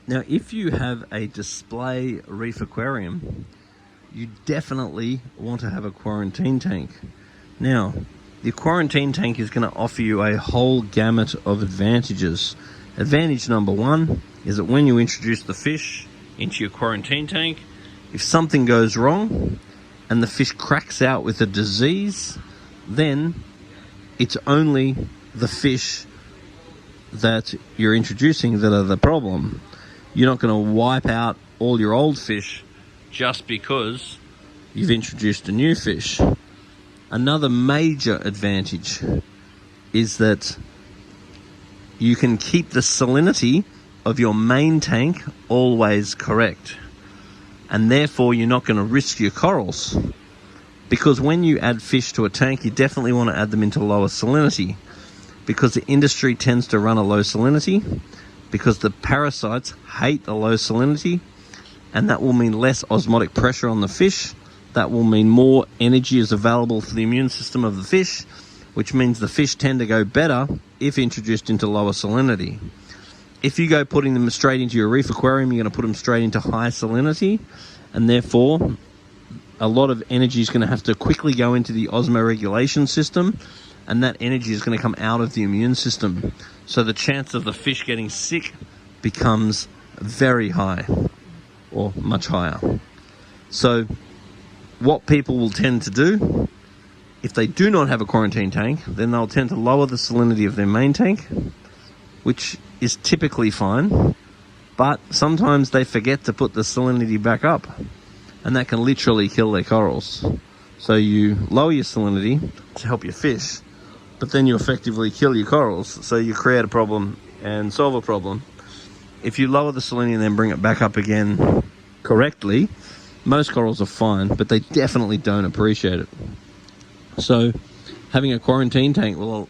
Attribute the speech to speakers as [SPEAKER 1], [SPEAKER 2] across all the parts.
[SPEAKER 1] Now, if you have a display reef aquarium, you definitely want to have a quarantine tank. Now, the quarantine tank is going to offer you a whole gamut of advantages. Advantage number one is that when you introduce the fish into your quarantine tank, if something goes wrong and the fish cracks out with a disease, then it's only the fish that you're introducing that are the problem. You're not going to wipe out all your old fish just because you've introduced a new fish. Another major advantage is that you can keep the salinity of your main tank always correct, and therefore you're not going to risk your corals, because when you add fish to a tank, you definitely want to add them into lower salinity, because the industry tends to run a low salinity because the parasites hate the low salinity, and that will mean less osmotic pressure on the fish. That will mean more energy is available for the immune system of the fish, which means the fish tend to go better if introduced into lower salinity. If you go putting them straight into your reef aquarium, you're going to put them straight into high salinity, and therefore a lot of energy is going to have to quickly go into the osmoregulation system, and that energy is going to come out of the immune system. So the chance of the fish getting sick becomes very high, or much higher. So what people will tend to do, if they do not have a quarantine tank, then they'll tend to lower the salinity of their main tank, which is typically fine, but sometimes they forget to put the salinity back up, and that can literally kill their corals. So you lower your salinity to help your fish, but then you effectively kill your corals. So you create a problem and solve a problem. If you lower the salinity and then bring it back up again correctly, most corals are fine, but they definitely don't appreciate it. So having a quarantine tank will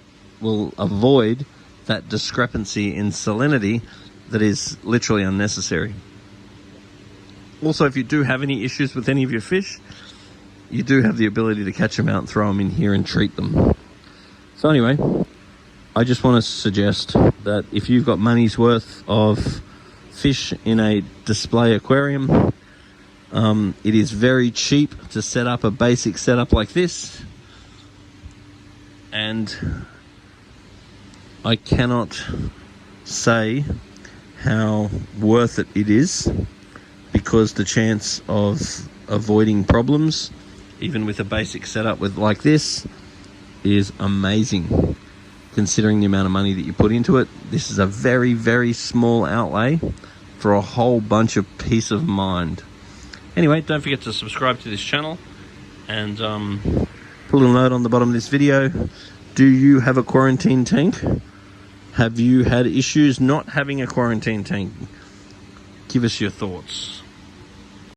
[SPEAKER 1] avoid that discrepancy in salinity that is literally unnecessary. Also, if you do have any issues with any of your fish, you do have the ability to catch them out and throw them in here and treat them. So anyway, I just want to suggest that if you've got money's worth of fish in a display aquarium, it is very cheap to set up a basic setup like this, and I cannot say how worth it is, because the chance of avoiding problems, even with a basic setup like this, is amazing. Considering the amount of money that you put into it, this is a very, very small outlay for a whole bunch of peace of mind. Anyway, don't forget to subscribe to this channel, and put a little note on the bottom of this video. Do you have a quarantine tank? Have you had issues not having a quarantine tank? Give us your thoughts.